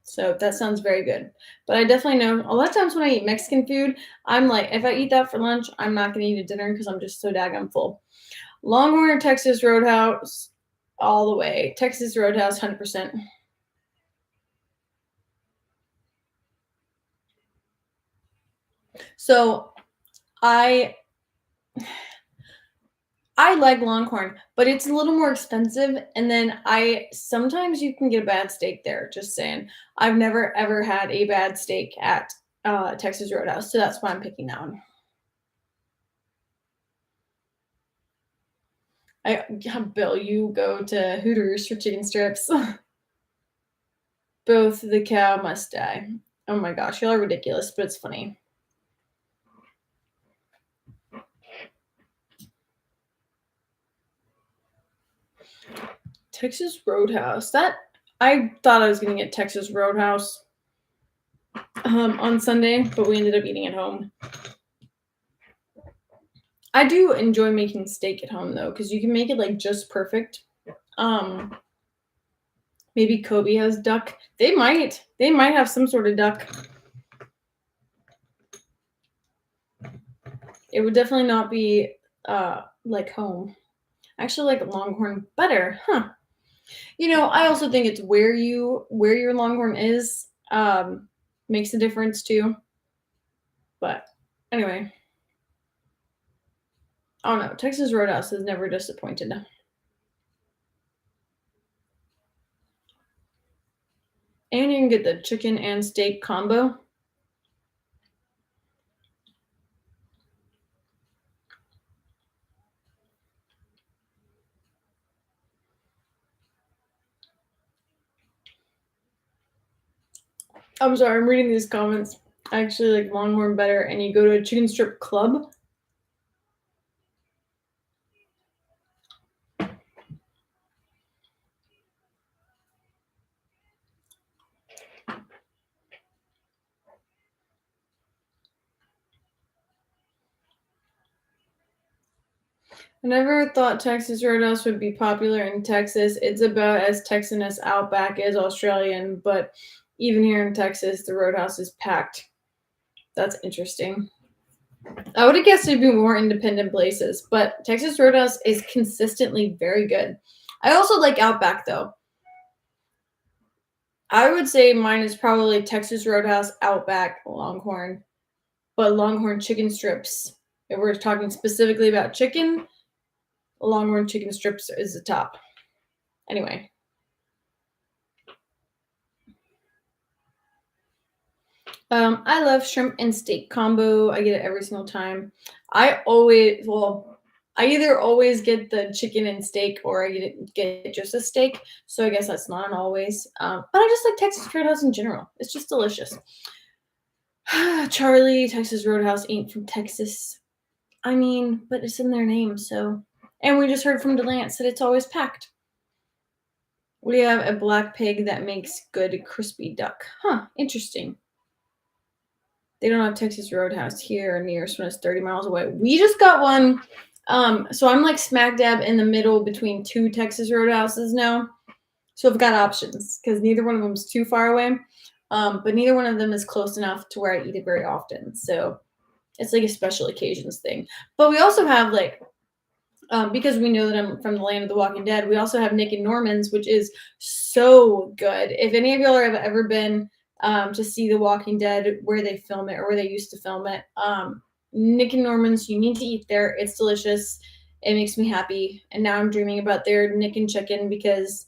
So that sounds very good. But I definitely know a lot of times when I eat Mexican food, I'm like, if I eat that for lunch, I'm not going to eat a dinner because I'm just so daggum full. Longhorn or Texas Roadhouse, all the way. Texas Roadhouse, 100%. So I like Longhorn, but it's a little more expensive. And then sometimes you can get a bad steak there. Just saying. I've never ever had a bad steak at Texas Roadhouse, so that's why I'm picking that one. Bill, you go to Hooters for chicken strips. Both the cow must die. Oh my gosh, y'all are ridiculous, but it's funny. Texas Roadhouse. That I thought I was gonna get Texas Roadhouse on Sunday, but we ended up eating at home. I do enjoy making steak at home though, because you can make it like just perfect. Maybe Kobe has duck. They might have some sort of duck. It would definitely not be like home. I actually like Longhorn better, huh? You know, I also think it's where your Longhorn is makes a difference too. But anyway, I don't know. Texas Roadhouse has never disappointed. And you can get the chicken and steak combo. I'm sorry, I'm reading these comments. I actually like Longhorn better, and you go to a chicken strip club. I never thought Texas Roadhouse would be popular in Texas. It's about as Texan as Outback is Australian, but even here in Texas, the Roadhouse is packed. That's interesting. I would have guessed it'd be more independent places, but Texas Roadhouse is consistently very good. I also like Outback though. I would say mine is probably Texas Roadhouse, Outback, Longhorn, but Longhorn chicken strips. If we're talking specifically about chicken, Longhorn chicken strips is the top. Anyway. I love shrimp and steak combo. I get it every single time. I either always get the chicken and steak or I get just a steak. So I guess that's not an always. But I just like Texas Roadhouse in general. It's just delicious. Charlie, Texas Roadhouse ain't from Texas. I mean, but it's in their name, so. And we just heard from Delance that it's always packed. We have a black pig that makes good crispy duck. Huh, interesting. They don't have Texas Roadhouse here. Nearest one is 30 miles away. We just got one. So I'm like smack dab in the middle between two Texas Roadhouses now. So I've got options because neither one of them is too far away. But neither one of them is close enough to where I eat it very often. So it's like a special occasions thing. But we also have like, because we know that I'm from the land of the Walking Dead, we also have Nick and Norman's, which is so good. If any of y'all have ever been to see The Walking Dead, where they film it or where they used to film it, Nick and Norman's, you need to eat there. It's delicious. It makes me happy. And now I'm dreaming about their Nick and chicken because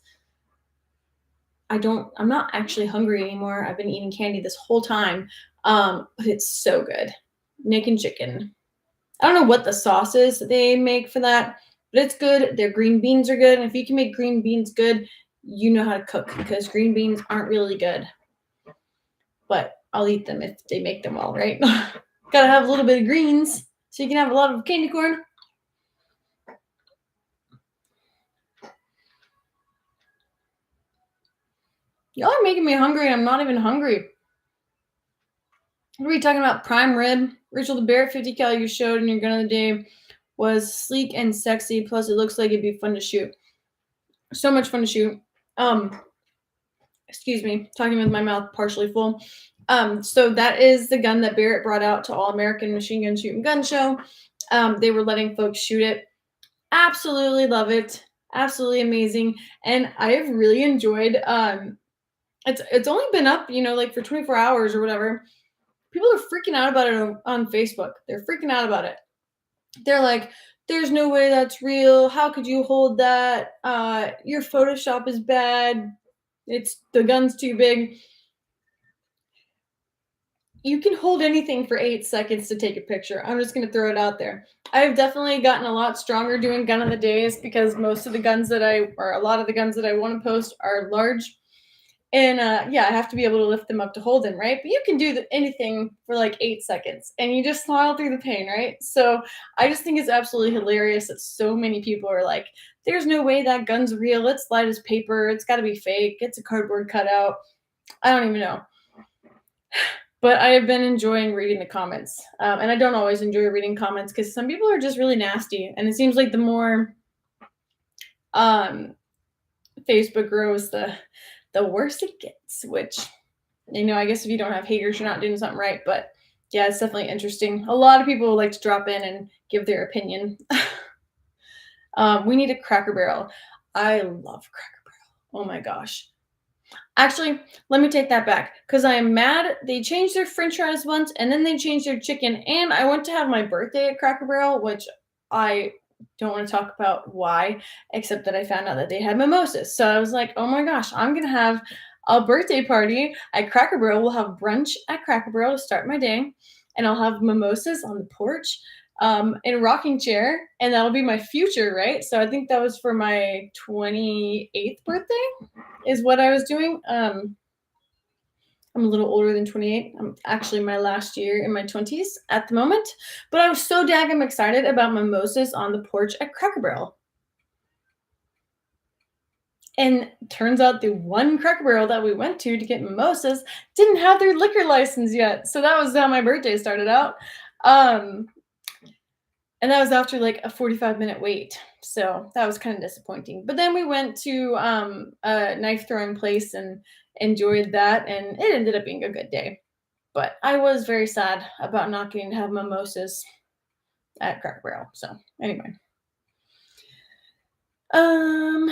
I'm not actually hungry anymore. I've been eating candy this whole time. But it's so good. Nick and chicken. I don't know what the sauce is that they make for that, but it's good. Their green beans are good. And if you can make green beans good, you know how to cook because green beans aren't really good. But I'll eat them if they make them well, right? Gotta have a little bit of greens so you can have a lot of candy corn. Y'all are making me hungry and I'm not even hungry. What are we talking about? Prime rib. Rachel, the bear 50 cal you showed in your gun of the day was sleek and sexy. Plus, it looks like it'd be fun to shoot. So much fun to shoot. Excuse me, talking with my mouth partially full. So that is the gun that Barrett brought out to All American Machine Gun Shooting Gun Show. They were letting folks shoot it. Absolutely love it. Absolutely amazing. And I have really enjoyed it's only been up, like for 24 hours or whatever. People are freaking out about it on Facebook. They're freaking out about it. They're like, there's no way that's real. How could you hold that? Your Photoshop is bad. The gun's too big. You can hold anything for 8 seconds to take a picture. I'm just going to throw it out there. I've definitely gotten a lot stronger doing gun of the days because a lot of the guns that I want to post are large. And I have to be able to lift them up to hold them, right? But you can do anything for like 8 seconds and you just smile through the pain, right? So I just think it's absolutely hilarious that so many people are like, there's no way that gun's real. It's light as paper. It's got to be fake. It's a cardboard cutout. I don't even know. But I have been enjoying reading the comments. And I don't always enjoy reading comments because some people are just really nasty. And it seems like the more Facebook grows, the worse it gets, which, I guess if you don't have haters, you're not doing something right. But yeah, it's definitely interesting. A lot of people like to drop in and give their opinion. We need a Cracker Barrel. I love Cracker Barrel. Oh my gosh. Actually, let me take that back because I am mad. They changed their french fries once and then they changed their chicken. And I went to have my birthday at Cracker Barrel, which I don't want to talk about why, except that I found out that they had mimosas. So I was like, oh my gosh, I'm going to have a birthday party at Cracker Barrel. We'll have brunch at Cracker Barrel to start my day. And I'll have mimosas on the porch in a rocking chair. And that'll be my future, right? So I think that was for my 28th birthday is what I was doing. I'm a little older than 28. I'm actually my last year in my 20s at the moment. But I was so daggum excited about mimosas on the porch at Cracker Barrel. And turns out the one Cracker Barrel that we went to get mimosas didn't have their liquor license yet. So that was how my birthday started out. Um, and that was after like a 45-minute wait. So that was kind of disappointing. But then we went to a knife throwing place and enjoyed that. And it ended up being a good day. But I was very sad about not getting to have mimosas at Cracker Barrel. So anyway. Um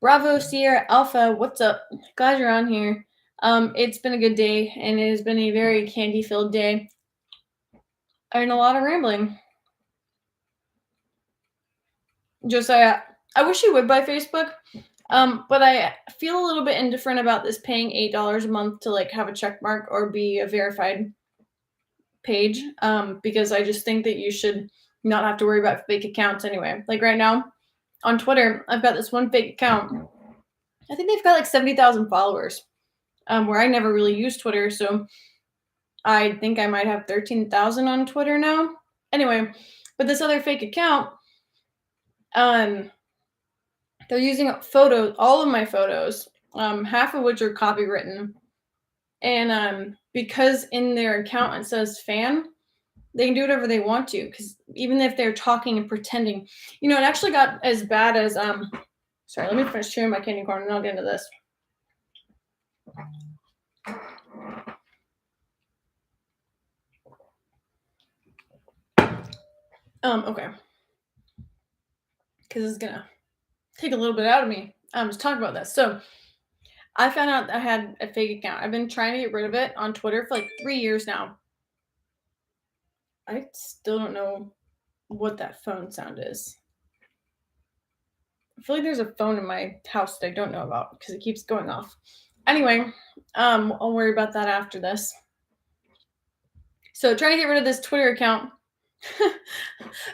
Bravo Sierra Alpha, what's up? Glad you're on here. It's been a good day, and it has been a very candy-filled day, and a lot of rambling. Josiah, I wish you would buy Facebook, but I feel a little bit indifferent about this paying $8 a month to like have a check mark or be a verified page, because I just think that you should not have to worry about fake accounts anyway. Like right now on Twitter, I've got this one fake account. I think they've got like 70,000 followers, where I never really use Twitter, so I think I might have 13,000 on Twitter now. Anyway, but this other fake account, um, they're using photos, all of my photos, half of which are copywritten, and because in their account it says fan, they can do whatever they want to. Because even if they're talking and pretending, it actually got as bad as Sorry, let me finish chewing my candy corn and I'll get into this. Okay. Because it's gonna take a little bit out of me. Just talk about this. So I found out I had a fake account. I've been trying to get rid of it on Twitter for like 3 years now. I still don't know what that phone sound is. I feel like there's a phone in my house that I don't know about because it keeps going off. Anyway, I'll worry about that after this. So trying to get rid of this Twitter account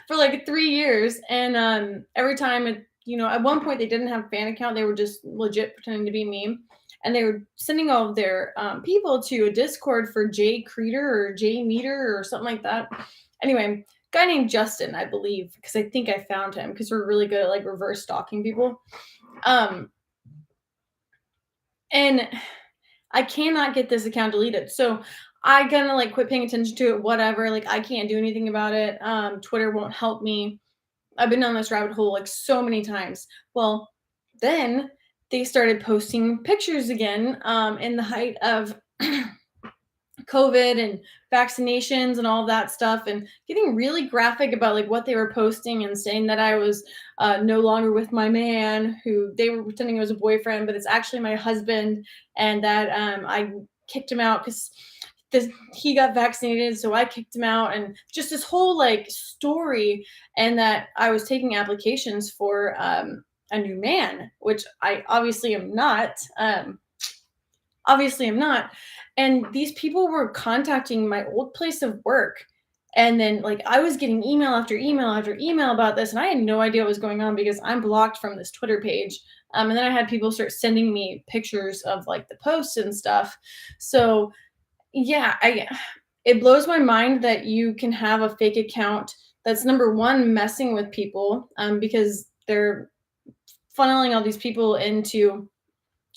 for like 3 years, and every time at one point they didn't have a fan account, they were just legit pretending to be me, and they were sending all of their people to a Discord for Jay Creeder or Jay Meter or something like that. Anyway, guy named Justin, I believe, because I think I found him because we're really good at like reverse stalking people. And I cannot get this account deleted. So I kind of like quit paying attention to it, whatever. Like I can't do anything about it. Twitter won't help me. I've been down this rabbit hole like so many times. Well, then they started posting pictures again, in the height of COVID and vaccinations and all that stuff, and getting really graphic about like what they were posting and saying that I was no longer with my man, who they were pretending it was a boyfriend, but it's actually my husband, and that I kicked him out because he got vaccinated, so I kicked him out, and just this whole like story, and that I was taking applications for a new man, which I obviously am not. Obviously I'm not. And these people were contacting my old place of work. And then like I was getting email after email after email about this, and I had no idea what was going on because I'm blocked from this Twitter page. And then I had people start sending me pictures of like the posts and stuff. So yeah, it blows my mind that you can have a fake account that's number one messing with people, because they're funneling all these people into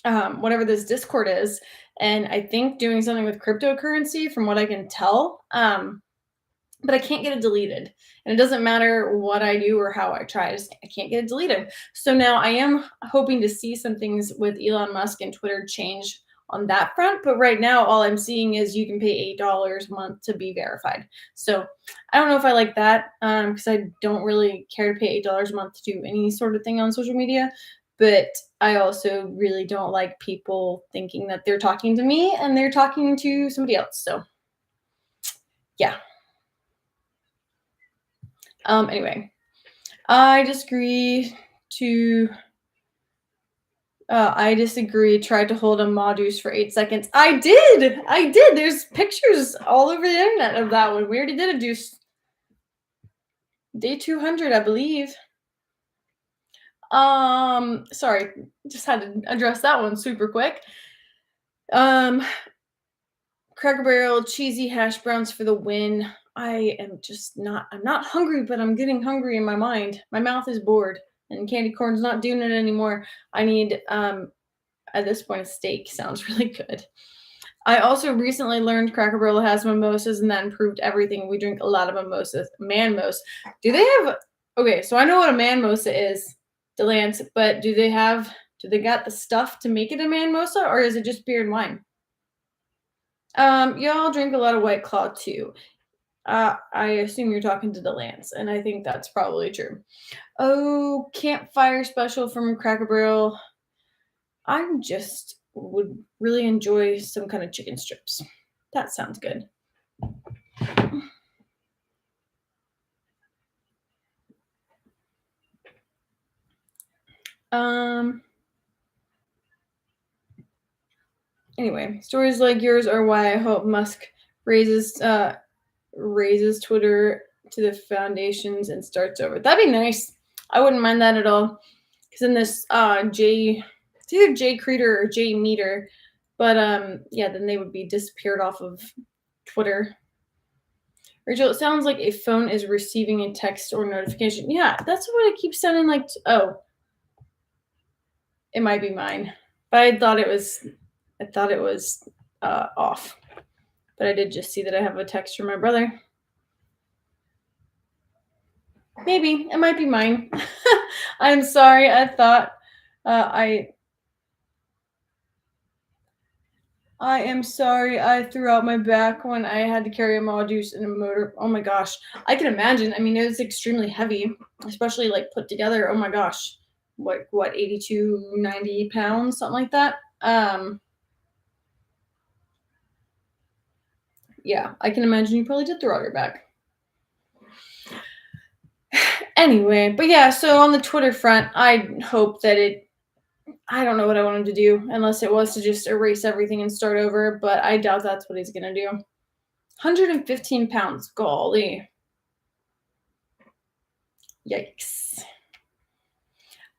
whatever this Discord is, and I think doing something with cryptocurrency from what I can tell. But I can't get it deleted, and it doesn't matter what I do or how I try. I can't get it deleted. So now I am hoping to see some things with Elon Musk and Twitter change on that front. But right now, all I'm seeing is you can pay $8 a month to be verified. So I don't know if I like that, because I don't really care to pay $8 a month to do any sort of thing on social media. But I also really don't like people thinking that they're talking to me and they're talking to somebody else. So yeah. Anyway, I disagree to. I disagree. Tried to hold a Modus for 8 seconds. I did. I did. There's pictures all over the internet of that one. We already did a deuce. Day 200, I believe. Sorry, just had to address that one super quick. Um, Cracker Barrel cheesy hash browns for the win. I'm not hungry, but I'm getting hungry in my mind. My mouth is bored and candy corn's not doing it anymore. I need at this point a steak sounds really good. I also recently learned Cracker Barrel has mimosas and that improved everything. We drink a lot of mimosas. Manmos. Do they have okay, so I know what a manmosa is, Delance, but do they got the stuff to make it a manmosa or is it just beer and wine? Y'all drink a lot of White Claw too. I assume you're talking to Delance, and I think that's probably true. Oh, campfire special from Cracker Barrel. I just would really enjoy some kind of chicken strips. That sounds good. Um. Anyway, stories like yours are why I hope Musk raises raises Twitter to the foundations and starts over. That'd be nice. I wouldn't mind that at all. Because then this it's either Jay Creeder or Jay Meter, but yeah, then they would be disappeared off of Twitter. Rachel, it sounds like a phone is receiving a text or notification. Yeah, that's what it keeps sounding like. Oh, it might be mine, but I thought it was off. But I did just see that I have a text from my brother. Maybe it might be mine. I'm sorry. I thought I am sorry. I threw out my back when I had to carry a Maw juice and a motor. Oh my gosh. I can imagine. I mean, it was extremely heavy, especially like put together. Oh my gosh. What 82, 90 pounds, something like that. Yeah, I can imagine you probably did throw out your back. Anyway, but yeah, so on the Twitter front, I hope that I don't know what I want him to do unless it was to just erase everything and start over, but I doubt that's what he's going to do. 115 pounds. Golly. Yikes.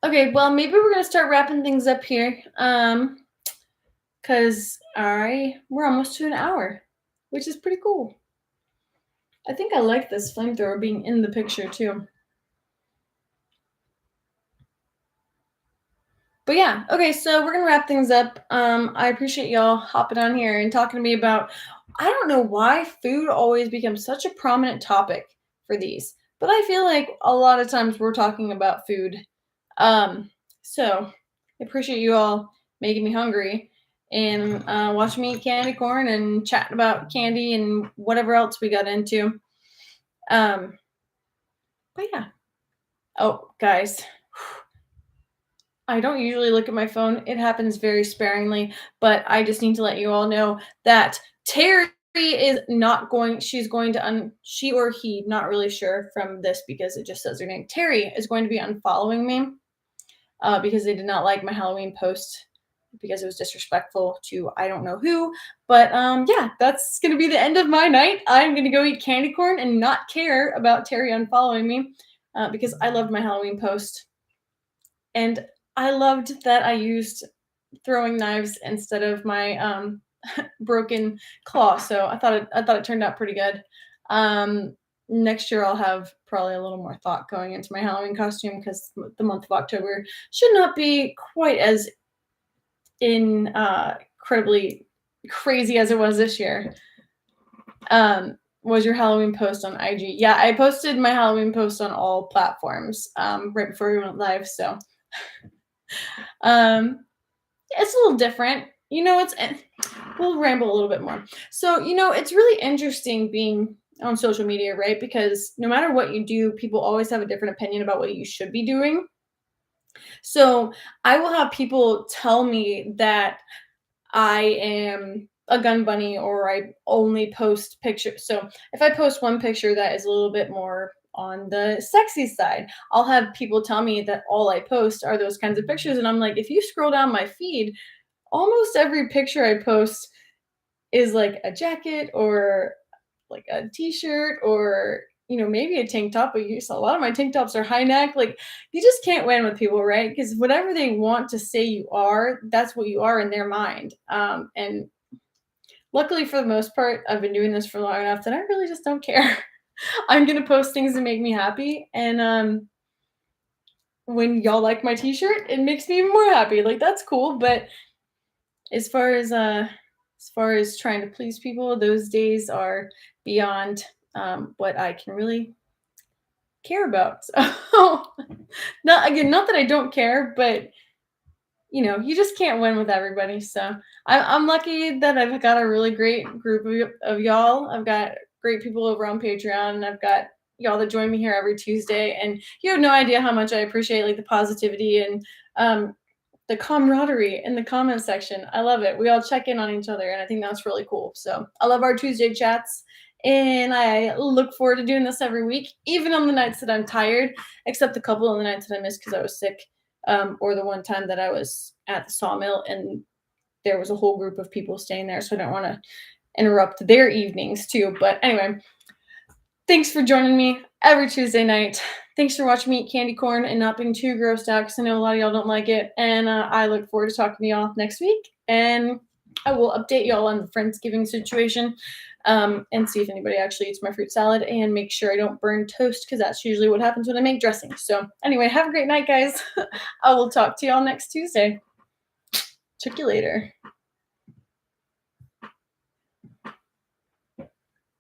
Okay, well, maybe we're going to start wrapping things up here. Cuz we're almost to an hour, which is pretty cool. I think I like this flamethrower being in the picture too. But yeah, okay, so we're gonna wrap things up. I appreciate y'all hopping on here and talking to me about. I don't know why food always becomes such a prominent topic for these, but I feel like a lot of times we're talking about food. So I appreciate you all making me hungry and watching me eat candy corn and chatting about candy and whatever else we got into. Um, but yeah. Oh, guys. I don't usually look at my phone. It happens very sparingly, but I just need to let you all know that Terry is not going, she's going to, she or he, not really sure from this because it just says her name. Terry is going to be unfollowing me because they did not like my Halloween post because it was disrespectful to I don't know who. But yeah, that's going to be the end of my night. I'm going to go eat candy corn and not care about Terry unfollowing me because I loved my Halloween post. And I loved that I used throwing knives instead of my broken claw. So I thought it turned out pretty good. Next year I'll have probably a little more thought going into my Halloween costume because the month of October should not be quite as incredibly crazy as it was this year. Was your Halloween post on IG? Yeah, I posted my Halloween post on all platforms right before we went live. So it's a little different. We'll ramble a little bit more. So, it's really interesting being on social media, right? Because no matter what you do, people always have a different opinion about what you should be doing. So, I will have people tell me that I am a gun bunny or I only post pictures. So, if I post one picture that is a little bit more on the sexy side, I'll have people tell me that all I post are those kinds of pictures. And I'm like, if you scroll down my feed, almost every picture I post is like a jacket or like a t-shirt or maybe a tank top, but a lot of my tank tops are high neck. Like, you just can't win with people, right? Because whatever they want to say you are, that's what you are in their mind. And luckily, for the most part, I've been doing this for long enough that I really just don't care. I'm gonna post things that make me happy, and when y'all like my T-shirt, it makes me even more happy. Like, that's cool. But as far as trying to please people, those days are beyond what I can really care about. So, not that I don't care, but you just can't win with everybody. So I'm lucky that I've got a really great group of y'all. I've got great people over on Patreon, and I've got y'all that join me here every Tuesday. And you have no idea how much I appreciate like the positivity and the camaraderie in the comment section. I love it. We all check in on each other, and I think that's really cool. So I love our Tuesday chats, and I look forward to doing this every week, even on the nights that I'm tired, except a couple of the nights that I missed because I was sick, or the one time that I was at the sawmill and there was a whole group of people staying there, so I don't want to interrupt their evenings too. But anyway, thanks for joining me every Tuesday night. Thanks for watching me eat candy corn and not being too grossed out, because I know a lot of y'all don't like it. And I look forward to talking to y'all next week. And I will update y'all on the Friendsgiving situation, and see if anybody actually eats my fruit salad, and make sure I don't burn toast, because that's usually what happens when I make dressing. So anyway, have a great night, guys. I will talk to y'all next Tuesday. Check you later.